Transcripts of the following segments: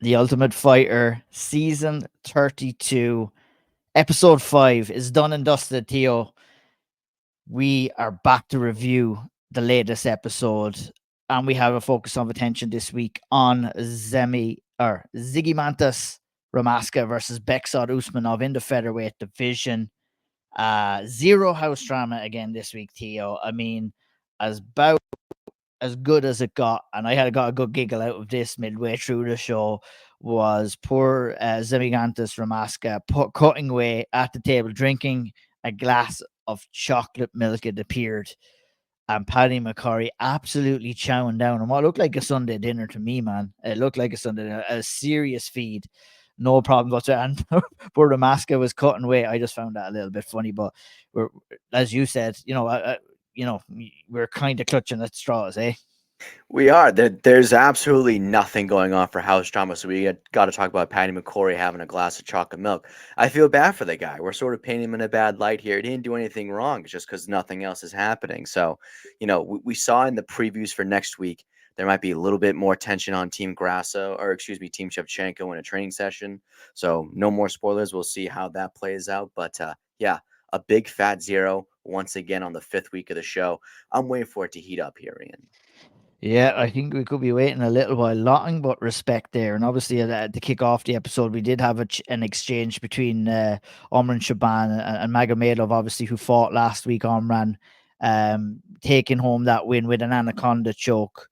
The Ultimate Fighter, season 32, episode 5 is done and dusted, Theo. We are back to review the latest episode, and we have a focus of attention this week on Ziggy Mantas Ramaska versus Beksad Usmanov in the featherweight division. Zero house drama again this week, Theo. I mean, as about as good as it got, and I had got a good giggle out of this midway through the show, was poor Zemigantis Ramaska cutting away at the table, drinking a glass of chocolate milk. It appeared, and Paddy McCurry absolutely chowing down on what looked like a Sunday dinner to me, man. It looked like a Sunday dinner, a serious feed. No problem whatsoever. And poor Ramaska was cutting away. I just found that a little bit funny, but we're, as you said, we're kind of clutching at straws, eh? We are. There's absolutely nothing going on for house drama, so we got to talk about Patty McCory having a glass of chocolate milk. I feel bad for the guy. We're sort of painting him in a bad light here. He didn't do anything wrong. It's just because nothing else is happening. So, we saw in the previews for next week there might be a little bit more tension on Team Grasso, or excuse me, Team Shevchenko in a training session. So, no more spoilers. We'll see how that plays out. But yeah, a big fat zero once again on the fifth week of the show. I'm waiting for it to heat up here, Ian. Yeah, I think we could be waiting a little while. Nothing but respect there. And obviously, to kick off the episode, we did have an exchange between Omran Shaban and Magomedov, obviously, who fought last week. Omran taking home that win with an anaconda choke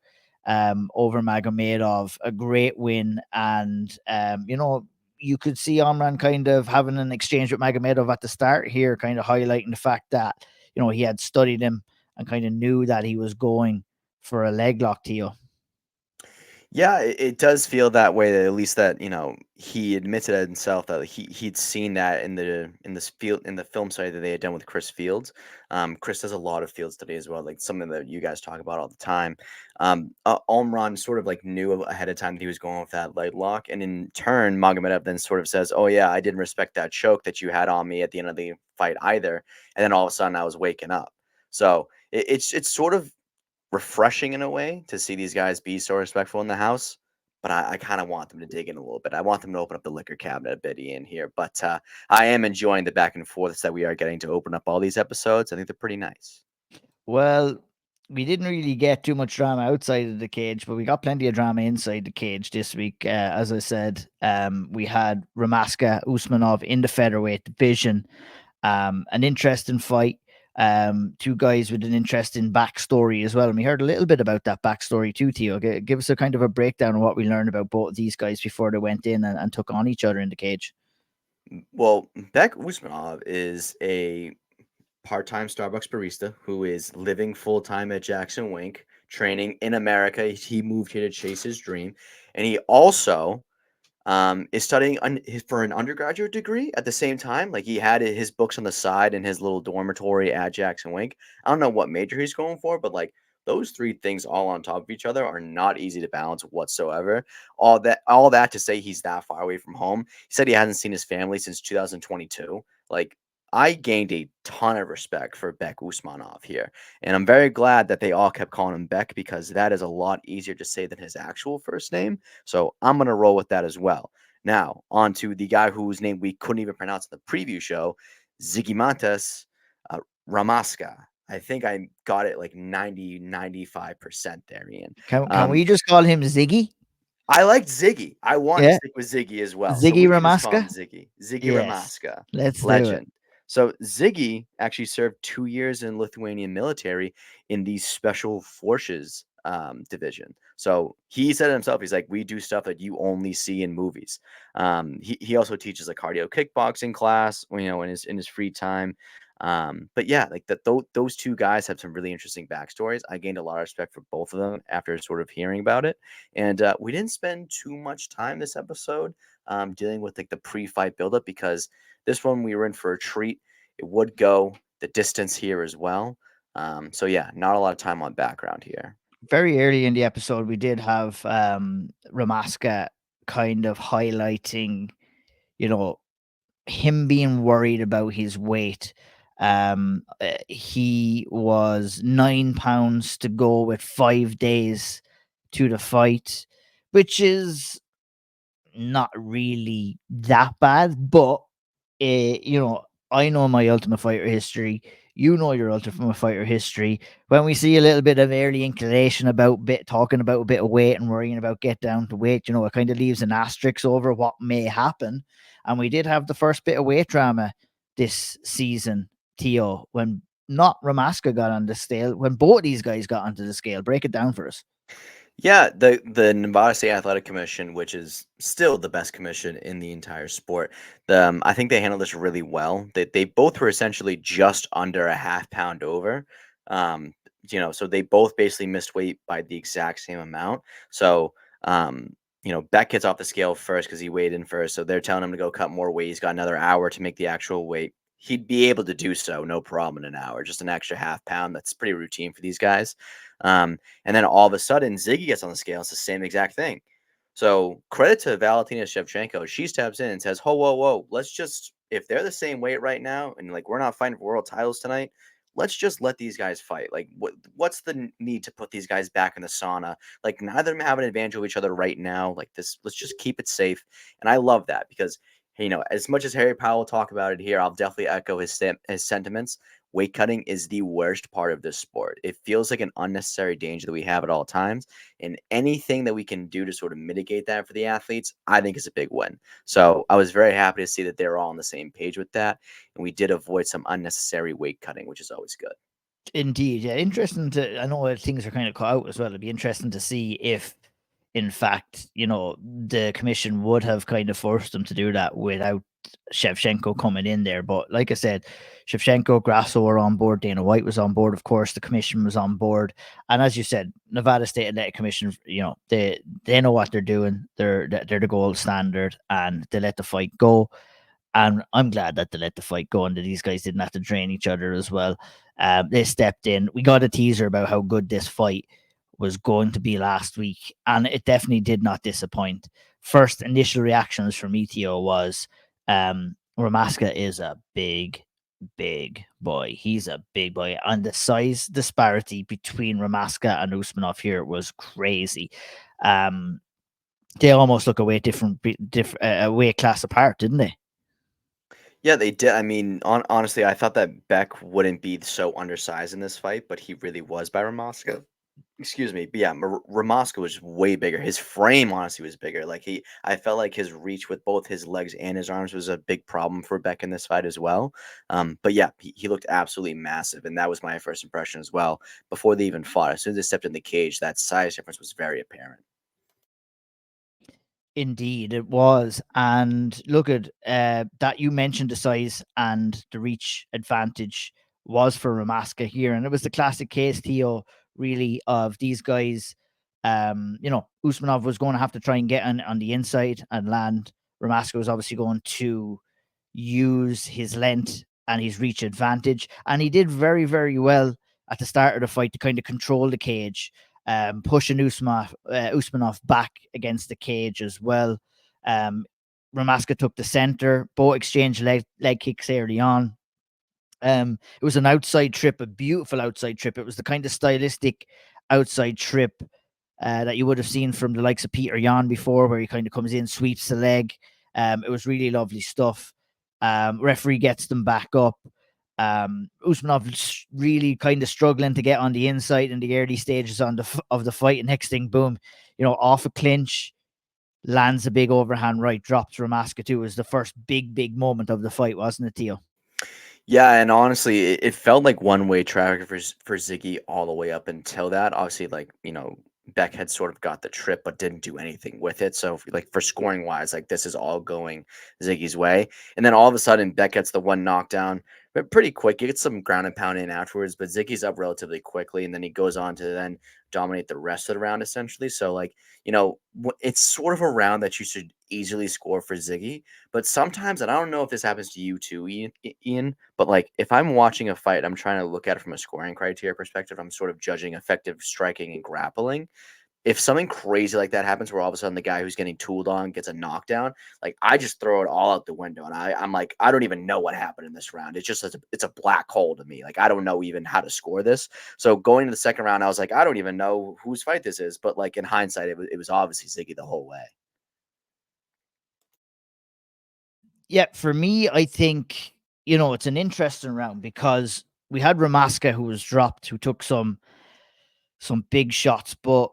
over Magomedov. A great win. And, you could see Omran kind of having an exchange with Magomedov at the start here, kind of highlighting the fact that, he had studied him and kind of knew that he was going for a leg lock, Theo. Yeah, it does feel that way. That at least that he admitted it himself that he'd seen that in this field in the film study that they had done with Chris Fields. Chris does a lot of field study as well, like something that you guys talk about all the time. Omran sort of like knew ahead of time that he was going with that leg lock, and in turn, Magomedov then sort of says, "Oh yeah, I didn't respect that choke that you had on me at the end of the fight either." And then all of a sudden, I was waking up. So it's sort of refreshing in a way to see these guys be so respectful in the house. But I kind of want them to dig in a little bit. I want them to open up the liquor cabinet a bit in here. But I am enjoying the back and forths that we are getting to open up all these episodes. I think they're pretty nice. Well, we didn't really get too much drama outside of the cage, but we got plenty of drama inside the cage this week. As I said, we had Ramaska Usmanov in the featherweight division. An interesting fight. Two guys with an interesting backstory as well. And we heard a little bit about that backstory too, Theo. Give us a kind of a breakdown of what we learned about both of these guys before they went in and took on each other in the cage. Well, Beck Usmanov is a part-time Starbucks barista who is living full-time at Jackson Wink, training in America. He moved here to chase his dream, and he also is studying for an undergraduate degree at the same time. Like he had his books on the side in his little dormitory at Jackson Wink. I don't know what major he's going for, but like those three things all on top of each other are not easy to balance whatsoever. All that to say he's that far away from home. He said he hasn't seen his family since 2022. Like I gained a ton of respect for Beck Usmanov here. And I'm very glad that they all kept calling him Beck because that is a lot easier to say than his actual first name. So I'm going to roll with that as well. Now, on to the guy whose name we couldn't even pronounce in the preview show, Zigimantas uh, Ramaska. I think I got it like 95% there, Ian. Can Um, we just call him Ziggy? I liked Ziggy. I want to Yeah, stick with Ziggy as well. So Ziggy we can just call him Ramaska. Ziggy. Ziggy Yes, Ramaska, let's do it. legend. So Ziggy actually served 2 years in Lithuanian military in the special forces division. So he said himself, he's like, we do stuff that you only see in movies. He also teaches a cardio kickboxing class, in his free time. But yeah, like those two guys have some really interesting backstories. I gained a lot of respect for both of them after sort of hearing about it. And we didn't spend too much time this episode dealing with like the pre-fight buildup because this one we were in for a treat. It would go the distance here as well. So yeah, not a lot of time on background here. Very early in the episode, we did have Ramaska kind of highlighting, you know, him being worried about his weight. He was 9 pounds to go with 5 days to the fight, which is not really that bad, but you know, I know my Ultimate Fighter history. You know your Ultimate Fighter history. When we see a little bit of early inclination about talking about a bit of weight and worrying about get down to weight, you know, it kind of leaves an asterisk over what may happen. And we did have the first bit of weight drama this season, Theo, when not Ramaska got on the scale, when both these guys got onto the scale. Break it down for us. Yeah, the Nevada State Athletic Commission, which is still the best commission in the entire sport, I think they handled this really well. They both were essentially just under a half pound over. Um, so they both basically missed weight by the exact same amount. So, um, Beck gets off the scale first because he weighed in first. So they're telling him to go cut more weight. He's got another hour to make the actual weight. He'd be able to do so, no problem, in an hour. Just an extra half pound. That's pretty routine for these guys. And then all of a sudden, Ziggy gets on the scale. It's the same exact thing. So credit to Valentina Shevchenko. She steps in and says, "Whoa, whoa, whoa! Let's just if they're the same weight right now, and like we're not fighting for world titles tonight, let's just let these guys fight. Like, what's the need to put these guys back in the sauna? Like, neither of them have an advantage over each other right now. Like this, let's just keep it safe." And I love that because as much as Harry Powell will talk about it here, I'll definitely echo his sentiments. Weight cutting is the worst part of this sport. It feels like an unnecessary danger that we have at all times. And anything that we can do to sort of mitigate that for the athletes, I think is a big win. So I was very happy to see that they're all on the same page with that. And we did avoid some unnecessary weight cutting, which is always good. Indeed, yeah, interesting to. I know things are kind of cut out as well. It'd be interesting to see if, in fact, you know, the commission would have kind of forced them to do that without Shevchenko coming in there. But like I said, Shevchenko, Grasso were on board. Dana White was on board. Of course, the commission was on board. And as you said, Nevada State Athletic Commission, you know, they know what they're doing. They're the gold standard, and they let the fight go. And I'm glad that they let the fight go and that these guys didn't have to drain each other as well. They stepped in. We got a teaser about how good this fight was going to be last week, and it definitely did not disappoint. First initial reactions from Etio was Ramaska is a big boy. He's a big boy. And the size disparity between Ramaska and Usmanov here was crazy. They almost look a way different, weight class apart, didn't they? Yeah, they did. I mean, honestly, I thought that Beck wouldn't be so undersized in this fight, but he really was by Ramoska. Excuse me, but yeah, Ramoska was way bigger. His frame honestly was bigger. I felt like his reach with both his legs and his arms was a big problem for Beck in this fight as well. But yeah, he looked absolutely massive, and that was my first impression as well. Before they even fought, as soon as they stepped in the cage, that size difference was very apparent. Indeed, it was. And look at that you mentioned the size and the reach advantage was for Ramaska here. And it was the classic case, Theo, really, of these guys. You know, Usmanov was going to have to try and get on the inside and land. Ramaska was obviously going to use his length and his reach advantage. And he did very, very well at the start of the fight to kind of control the cage, pushing Usmanov back against the cage as well. Um, Ramaska took the center, both exchanged leg kicks early on. It was an outside trip, a beautiful outside trip. It was the kind of stylistic outside trip that you would have seen from the likes of Peter Yan before, where he kind of comes in, sweeps the leg. It was really lovely stuff. Referee gets them back up. Usmanov really kind of struggling to get on the inside in the early stages of the fight. And next thing, boom, you know, off a clinch, lands a big overhand right, drops Ramaska too. It was the first big moment of the fight, wasn't it, Theo? Yeah, and honestly, it felt like one-way traffic for Ziggy all the way up until that. Obviously, Beck had sort of got the trip, but didn't do anything with it. So, like for scoring wise, like this is all going Ziggy's way. And then all of a sudden, Beck gets the one knockdown, but pretty quick. He gets some ground and pound in afterwards, but Ziggy's up relatively quickly, and then he goes on to then dominate the rest of the round essentially. So, it's sort of a round that you should easily score for Ziggy. But sometimes, and I don't know if this happens to you too, Ian, but like if I'm watching a fight, I'm trying to look at it from a scoring criteria perspective. I'm sort of judging effective striking and grappling. If something crazy like that happens, where all of a sudden the guy who's getting tooled on gets a knockdown, like I just throw it all out the window, and I'm like, I don't even know what happened in this round. It's a black hole to me. Like I don't know even how to score this. So going to the second round, I was like, I don't even know whose fight this is. But like in hindsight, it was obviously Ziggy the whole way. Yeah, for me, I think, it's an interesting round because we had Ramaska who was dropped, who took some big shots, but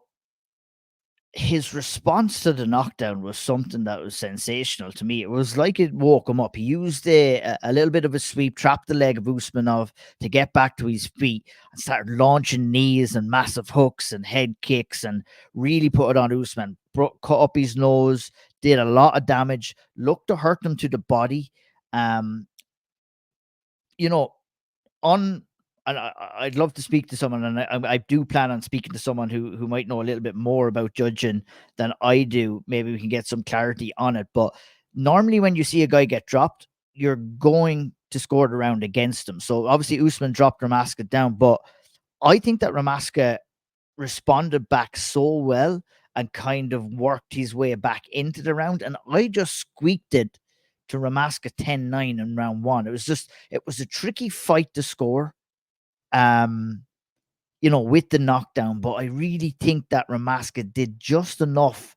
his response to the knockdown was something that was sensational to me. It was like it woke him up. He used a little bit of a sweep, trapped the leg of Usmanov to get back to his feet and started launching knees and massive hooks and head kicks and really put it on Usman. Cut up his nose, did a lot of damage, looked to hurt him to the body. Um, you know, on and I'd love to speak to someone, and I do plan on speaking to someone who might know a little bit more about judging than I do. Maybe we can get some clarity on it. But normally, when you see a guy get dropped, you're going to score the round against him. So obviously, Usman dropped Ramaska down, but I think that Ramaska responded back so well and kind of worked his way back into the round. And I just squeaked it to Ramaska 10-9 in round one. It was a tricky fight to score, um, with the knockdown, but I really think that Ramaska did just enough.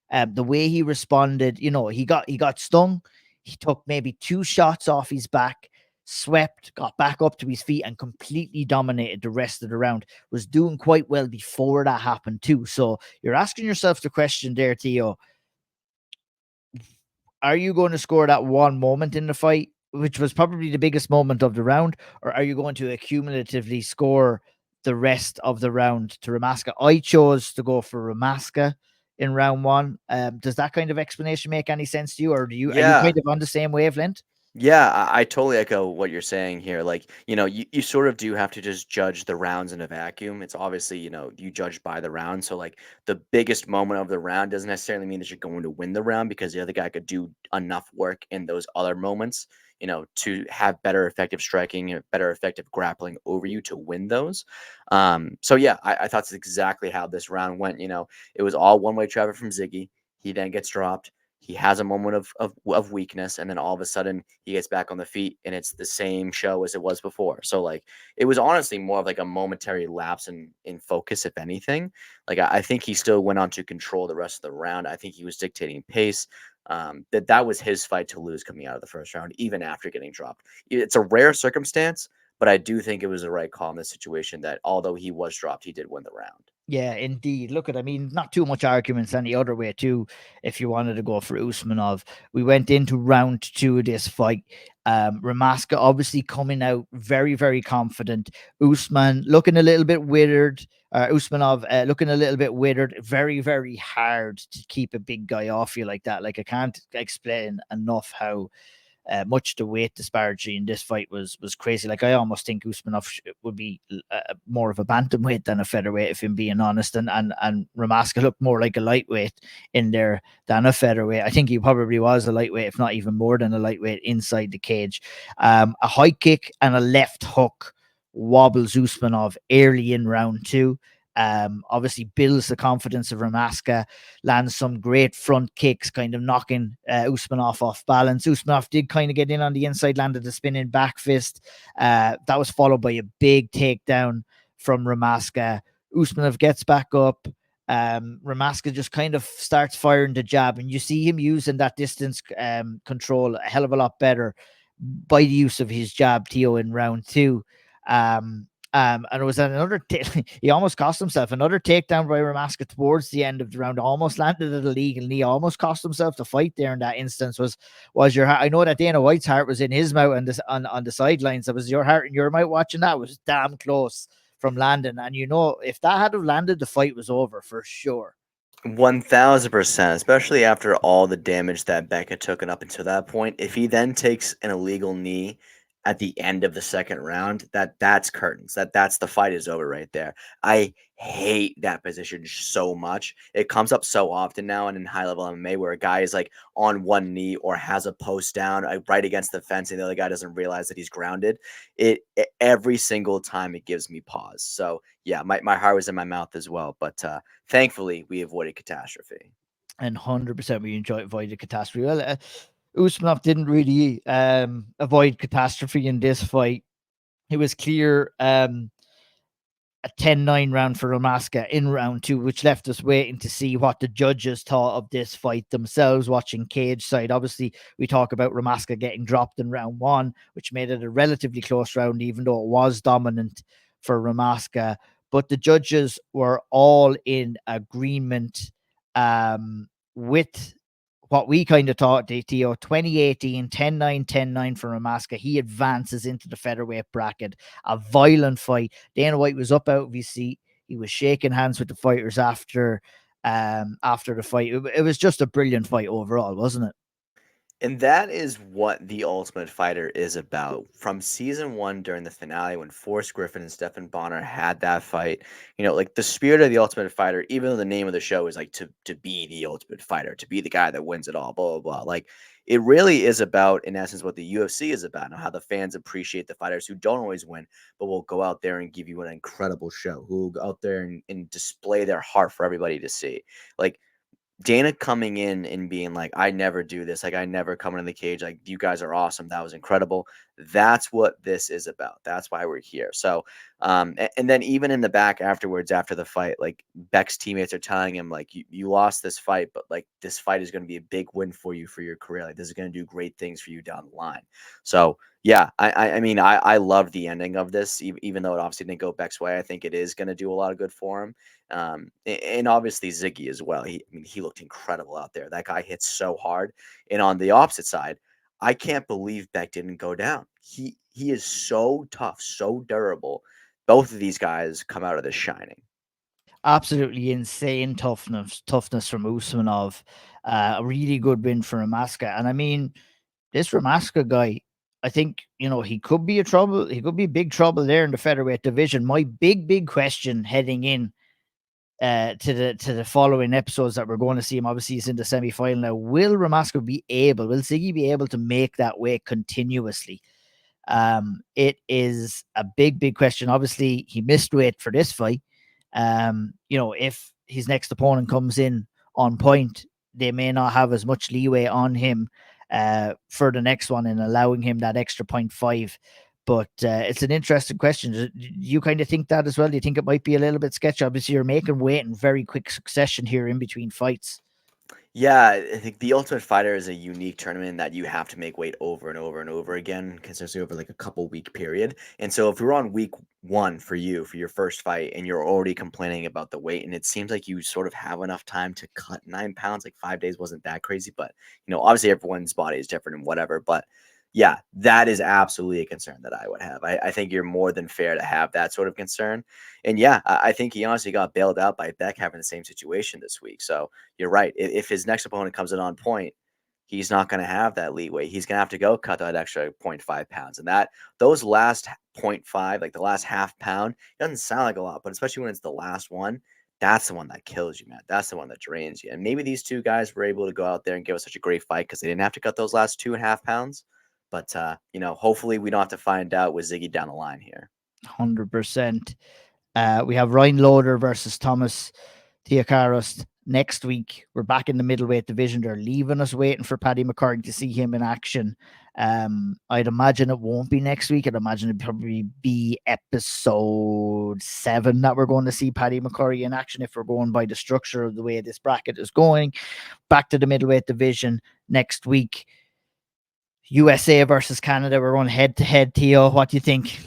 The way he responded, he got stung. He took maybe 2 shots off his back, swept, got back up to his feet, and completely dominated the rest of the round. Was doing quite well before that happened too. So you're asking yourself the question there, Theo: are you going to score that one moment in the fight, which was probably the biggest moment of the round, or are you going to accumulatively score the rest of the round to Ramaska? I chose to go for Ramaska in round one. Does that kind of explanation make any sense to you, or are you Yeah. kind of on the same wavelength? Yeah, I totally echo what you're saying here. Like, you sort of do have to just judge the rounds in a vacuum. It's obviously, you judge by the round. So, like, the biggest moment of the round doesn't necessarily mean that you're going to win the round because the other guy could do enough work in those other moments, to have better effective striking and better effective grappling over you to win those. So, yeah, I thought that's exactly how this round went. It was all one way traffic from Ziggy. He then gets dropped. He has a moment of weakness, and then all of a sudden he gets back on the feet, and it's the same show as it was before. So like it was honestly more of like a momentary lapse in focus, if anything. Like I think he still went on to control the rest of the round. I think he was dictating pace. That was his fight to lose coming out of the first round, even after getting dropped. It's a rare circumstance, but I do think it was the right call in this situation. That although he was dropped, he did win the round. Yeah, indeed. Look I mean, not too much arguments any other way too. If you wanted to go for Usmanov, we went into round two of this fight. Ramaska obviously coming out very, very confident. Usman looking a little bit withered. Usmanov looking a little bit withered. Very, very hard to keep a big guy off you like that. Like I can't explain enough how much the weight disparity in this fight was crazy. Like I almost think Usmanov would be more of a bantamweight than a featherweight, if I'm being honest, and Ramaska looked more like a lightweight in there than a featherweight. I think he probably was a lightweight, if not even more than a lightweight inside the cage. A high kick and a left hook wobbles Usmanov early in round two. Obviously builds the confidence of Ramaska, lands some great front kicks, kind of knocking Usmanov off balance. Usmanov did kind of get in on the inside, landed the spinning back fist. That was followed by a big takedown from Ramaska. Usmanov gets back up. Ramaska just kind of starts firing the jab, and you see him using that distance control a hell of a lot better by the use of his jab, Theo, in round two. And it was another. He almost cost himself another takedown by Ramaska towards the end of the round. Almost landed at a legal knee. Almost cost himself the fight there in that instance. Was your heart? I know that Dana White's heart was in his mouth and this on the sidelines. That was your heart in your mouth watching that. It was damn close from landing. And if that had have landed, the fight was over for sure. 1000%, especially after all the damage that Becca took and up until that point. If he then takes an illegal knee at the end of the second round, that's curtains. That's the fight is over right there. I hate that position so much. It comes up so often now and in high level MMA where a guy is like on one knee or has a post down right against the fence and the other guy doesn't realize that he's grounded. It every single time it gives me pause. So yeah, my heart was in my mouth as well. But thankfully, we avoided catastrophe. And 100% we avoided catastrophe. Well, Usmanov didn't really avoid catastrophe in this fight. It was clear a 10-9 round for Ramaska in round two, which left us waiting to see what the judges thought of this fight themselves, watching cage side. Obviously, we talk about Ramaska getting dropped in round one, which made it a relatively close round, even though it was dominant for Ramaska. But the judges were all in agreement with what we kind of thought, Theo. 2018, 10-9, 10-9 for Ramaska. He advances into the featherweight bracket. A violent fight. Dana White was up out of his seat. He was shaking hands with the fighters after the fight. It was just a brilliant fight overall, wasn't it? And that is what The Ultimate Fighter is about. From season one during the finale, when Forrest Griffin and Stephan Bonner had that fight, like the spirit of The Ultimate Fighter, even though the name of the show is like to be the Ultimate Fighter, to be the guy that wins it all, blah, blah, blah. Like it really is about, in essence, what the UFC is about, and how the fans appreciate the fighters who don't always win, but will go out there and give you an incredible show, who will go out there and display their heart for everybody to see. Like, Dana coming in and being like, I never do this. Like, I never come into the cage. Like, you guys are awesome. That was incredible. That's what this is about. That's why we're here. So, and then even in the back afterwards, after the fight, like Beck's teammates are telling him, like, you lost this fight, but like this fight is going to be a big win for you for your career. Like, this is going to do great things for you down the line. So, yeah, I mean, I love the ending of this, even though it obviously didn't go Beck's way. I think it is going to do a lot of good for him. And obviously Ziggy as well. He looked incredible out there. That guy hits so hard. And on the opposite side, I can't believe Beck didn't go down. He is so tough, so durable. Both of these guys come out of this shining. Absolutely insane toughness from Usmanov. A really good win for Ramaska. And I mean, this Ramaska guy, I think, he could be he could be big trouble there in the featherweight division. My big question heading in to the following episodes that we're going to see him. Obviously, he's in the semi-final now. Will Ziggy be able to make that weight continuously? It is a big question. Obviously, he missed weight for this fight. If his next opponent comes in on point, they may not have as much leeway on him for the next one and allowing him that extra 0.5. But it's an interesting question. Do you kind of think that as well? Do you think it might be a little bit sketchy? Obviously, you're making weight in very quick succession here in between fights. Yeah, I think the Ultimate Fighter is a unique tournament that you have to make weight over and over and over again, consistently over like a couple week period. And so if we're on week one for you for your first fight and you're already complaining about the weight, and it seems like you sort of have enough time to cut 9 pounds, like 5 days wasn't that crazy, but obviously everyone's body is different and whatever. But yeah, that is absolutely a concern that I would have. I think you're more than fair to have that sort of concern. And yeah, I think he honestly got bailed out by Beck having the same situation this week. So you're right. If his next opponent comes in on point, he's not going to have that leeway. He's going to have to go cut that extra 0.5 pounds. And those last 0.5, like the last half pound, it doesn't sound like a lot, but especially when it's the last one, that's the one that kills you, man. That's the one that drains you. And maybe these two guys were able to go out there and give us such a great fight because they didn't have to cut those last 2.5 pounds. But hopefully we don't have to find out with Ziggy down the line here. 100%. We have Ryan Loader versus Thomas Theocaros next week. We're back in the middleweight division. They're leaving us waiting for Paddy McCarthy to see him in action. I'd imagine it won't be next week. I'd imagine it'd probably be episode 7 that we're going to see Paddy McCarthy in action if we're going by the structure of the way this bracket is going. Back to the middleweight division next week. USA versus Canada. We're going head to head. Theo, what do you think?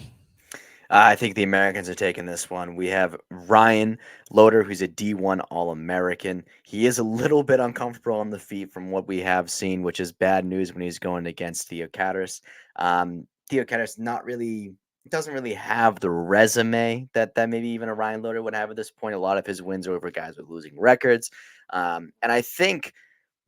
I think the Americans are taking this one. We have Ryan Loader, who's a D1 All-American. He is a little bit uncomfortable on the feet from what we have seen, which is bad news when he's going against Theocaros. Theocaros doesn't really have the resume that maybe even a Ryan Loader would have at this point. A lot of his wins are over guys with losing records. And I think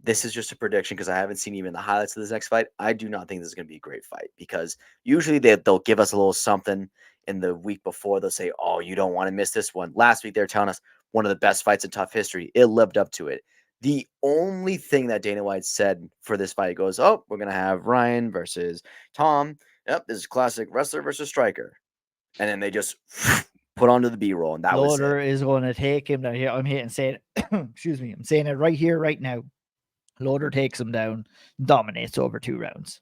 this is just a prediction because I haven't seen even the highlights of this next fight. I do not think this is going to be a great fight because usually they'll give us a little something in the week before. They'll say, oh, you don't want to miss this one. Last week, they're telling us one of the best fights in TUF history. It lived up to it. The only thing that Dana White said for this fight goes, oh, we're going to have Ryan versus Tom. Yep, this is classic wrestler versus striker. And then they just put onto the B-roll, and that was it. Loader is going to take him down here. I'm here and saying, excuse me, I'm saying it right here, right now. Loader takes him down, dominates over 2 rounds.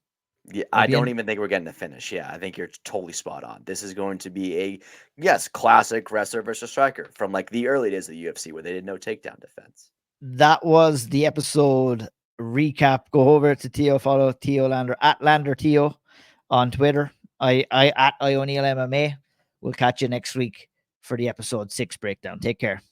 Yeah, Are I we don't in? even think we're getting a finish. Yeah, I think you're totally spot on. This is going to be a yes, classic wrestler versus striker from like the early days of the UFC where they did no takedown defense. That was the episode recap. Go over to Theo, follow Theo Lander at Lander Theo on Twitter. I at O'Neill MMA. We'll catch you next week for the episode 6 breakdown. Take care.